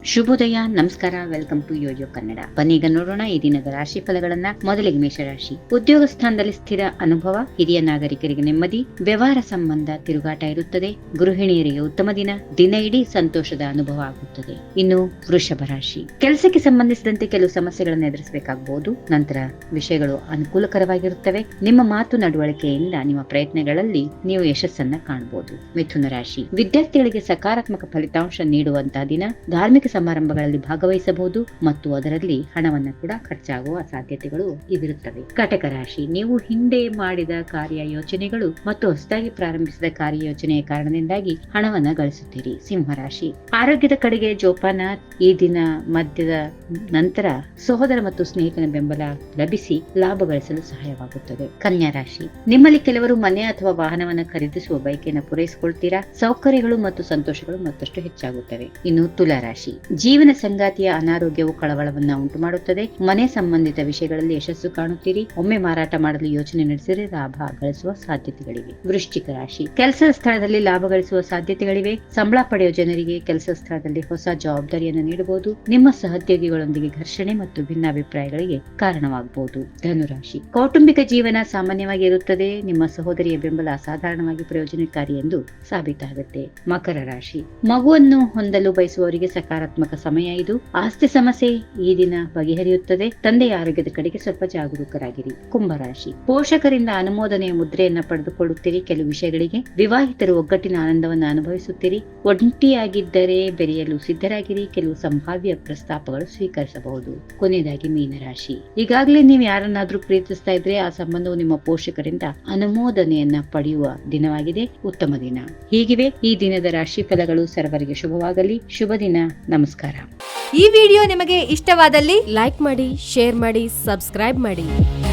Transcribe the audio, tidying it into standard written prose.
ಶುಭೋದಯ, ನಮಸ್ಕಾರ. Welcome to YoYo Kannada. ಬನ್ನೀಗ ನೋಡೋಣ ಈ ದಿನದ ರಾಶಿ ಫಲಗಳನ್ನ. ಮೊದಲಿಗೆ ಮೇಷರಾಶಿ. ಉದ್ಯೋಗ ಸ್ಥಾನದಲ್ಲಿ ಸ್ಥಿರ ಅನುಭವ, ಹಿರಿಯ ನಾಗರಿಕರಿಗೆ ನೆಮ್ಮದಿ, ವ್ಯವಹಾರ ಸಂಬಂಧ ತಿರುಗಾಟ ಇರುತ್ತದೆ. ಗೃಹಿಣಿಯರಿಗೆ ಉತ್ತಮ ದಿನ, ದಿನ ಇಡೀ ಸಂತೋಷದ ಅನುಭವ ಆಗುತ್ತದೆ. ಇನ್ನು ವೃಷಭ ರಾಶಿ. ಕೆಲಸಕ್ಕೆ ಸಂಬಂಧಿಸಿದಂತೆ ಕೆಲವು ಸಮಸ್ಯೆಗಳನ್ನು ಎದುರಿಸಬೇಕಾಗಬಹುದು. ನಂತರ ವಿಷಯಗಳು ಅನುಕೂಲಕರವಾಗಿರುತ್ತವೆ. ನಿಮ್ಮ ಮಾತು ನಡವಳಿಕೆಯಿಂದ ನಿಮ್ಮ ಪ್ರಯತ್ನಗಳಲ್ಲಿ ನೀವು ಯಶಸ್ಸನ್ನ ಕಾಣಬಹುದು. ಮಿಥುನ ರಾಶಿ. ವಿದ್ಯಾರ್ಥಿಗಳಿಗೆ ಸಕಾರಾತ್ಮಕ ಫಲಿತಾಂಶ ನೀಡುವಂತಹ ದಿನ. ಧಾರ್ಮಿಕ ಸಮಾರಂಭಗಳಲ್ಲಿ ಭಾಗವಹಿಸಬಹುದು ಮತ್ತು ಅದರಲ್ಲಿ ಹಣವನ್ನು ಕೂಡ ಖರ್ಚಾಗುವ ಸಾಧ್ಯತೆಗಳು ಇವಿರುತ್ತವೆ. ಕಟಕ ರಾಶಿ. ನೀವು ಹಿಂದೆ ಮಾಡಿದ ಕಾರ್ಯ ಯೋಚನೆಗಳು ಮತ್ತು ಹೊಸದಾಗಿ ಪ್ರಾರಂಭಿಸಿದ ಕಾರ್ಯಯೋಚನೆಯ ಕಾರಣದಿಂದಾಗಿ ಹಣವನ್ನ ಗಳಿಸುತ್ತೀರಿ. ಸಿಂಹರಾಶಿ. ಆರೋಗ್ಯದ ಕಡೆಗೆ ಜೋಪಾನ. ಈ ದಿನ ಮಧ್ಯದ ನಂತರ ಸಹೋದರ ಮತ್ತು ಸ್ನೇಹಿತನ ಬೆಂಬಲ ಲಭಿಸಿ ಲಾಭ ಗಳಿಸಲು ಸಹಾಯವಾಗುತ್ತದೆ. ಕನ್ಯಾ ರಾಶಿ. ನಿಮ್ಮಲ್ಲಿ ಕೆಲವರು ಮನೆ ಅಥವಾ ವಾಹನವನ್ನು ಖರೀದಿಸುವ ಬಯಕೆಯನ್ನು ಪೂರೈಸಿಕೊಳ್ತೀರಾ. ಸೌಕರ್ಯಗಳು ಮತ್ತು ಸಂತೋಷಗಳು ಮತ್ತಷ್ಟು ಹೆಚ್ಚಾಗುತ್ತವೆ. ಇನ್ನು ತುಲಾ ರಾಶಿ. ಜೀವನ ಸಂಗಾತಿಯ ಅನಾರೋಗ್ಯವು ಕಳವಳವನ್ನ ಉಂಟು ಮಾಡುತ್ತದೆ. ಮನೆ ಸಂಬಂಧಿತ ವಿಷಯಗಳಲ್ಲಿ ಯಶಸ್ಸು ಕಾಣುತ್ತೀರಿ. ಒಮ್ಮೆ ಮಾರಾಟ ಮಾಡಲು ಯೋಚನೆ ನಡೆಸಿದರೆ ಲಾಭ ಗಳಿಸುವ ಸಾಧ್ಯತೆಗಳಿವೆ. ವೃಶ್ಚಿಕ ರಾಶಿ. ಕೆಲಸದ ಸ್ಥಳದಲ್ಲಿ ಲಾಭ ಗಳಿಸುವ ಸಾಧ್ಯತೆಗಳಿವೆ. ಸಂಬಳ ಪಡೆಯುವ ಜನರಿಗೆ ಕೆಲಸ ಸ್ಥಳದಲ್ಲಿ ಹೊಸ ಜವಾಬ್ದಾರಿಯನ್ನು ನೀಡಬಹುದು. ನಿಮ್ಮ ಸಹೋದ್ಯೋಗಿಗಳೊಂದಿಗೆ ಘರ್ಷಣೆ ಮತ್ತು ಭಿನ್ನಾಭಿಪ್ರಾಯಗಳಿಗೆ ಕಾರಣವಾಗಬಹುದು. ಧನುರಾಶಿ. ಕೌಟುಂಬಿಕ ಜೀವನ ಸಾಮಾನ್ಯವಾಗಿ ಇರುತ್ತದೆ. ನಿಮ್ಮ ಸಹೋದರಿಯ ಬೆಂಬಲ ಅಸಾಧಾರಣವಾಗಿ ಪ್ರಯೋಜನಕಾರಿ ಎಂದು ಸಾಬೀತಾಗುತ್ತೆ. ಮಕರ ರಾಶಿ. ಮಗುವನ್ನು ಹೊಂದಲು ಬಯಸುವವರಿಗೆ ಸಕಾರಾತ್ಮಕ ಸಮಯ ಇದು. ಆಸ್ತಿ ಸಮಸ್ಯೆ ಈ ದಿನ ಬಗೆಹರಿಯುತ್ತದೆ. ತಂದೆಯ ಆರೋಗ್ಯದ ಕಡೆಗೆ ಸ್ವಲ್ಪ ಜಾಗರೂಕರಾಗಿರಿ. ಕುಂಭರಾಶಿ. ಪೋಷಕರಿಂದ ಅನುಮೋದನೆಯ ಮುದ್ರೆಯನ್ನ ಪಡೆದುಕೊಳ್ಳುತ್ತೀರಿ. ಕೆಲವು ವಿಷಯಗಳಿಗೆ ವಿವಾಹಿತರು ಒಗ್ಗಟ್ಟಿನ ಆನಂದವನ್ನು ಅನುಭವಿಸುತ್ತೀರಿ. ಒಂಟಿಯಾಗಿದ್ದರೆ ಬೆರೆಯಲು ಸಿದ್ಧರಾಗಿರಿ. ಕೆಲವು ಸಂಭಾವ್ಯ ಪ್ರಸ್ತಾಪಗಳು ಸ್ವೀಕರಿಸಬಹುದು. ಕೊನೆಯದಾಗಿ ಮೀನರಾಶಿ. ಈಗಾಗಲೇ ನೀವು ಯಾರನ್ನಾದ್ರೂ ಪ್ರೀತಿಸ್ತಾ ಇದ್ರೆ ಆ ಸಂಬಂಧವು ನಿಮ್ಮ ಪೋಷಕರಿಂದ ಅನುಮೋದನೆಯನ್ನ ಪಡೆಯುವ ದಿನವಾಗಿದೆ. ಉತ್ತಮ ದಿನ. ಹೀಗಿವೆ ಈ ದಿನದ ರಾಶಿ ಫಲಗಳು. ಸರ್ವರಿಗೆ ಶುಭವಾಗಲಿ. ಶುಭ ದಿನ. ನಮಸ್ಕಾರ. ಈ ವಿಡಿಯೋ ನಿಮಗೆ ಇಷ್ಟವಾದಲ್ಲಿ ಲೈಕ್ ಮಾಡಿ, ಶೇರ್ ಮಾಡಿ, ಸಬ್ಸ್ಕ್ರೈಬ್ ಮಾಡಿ.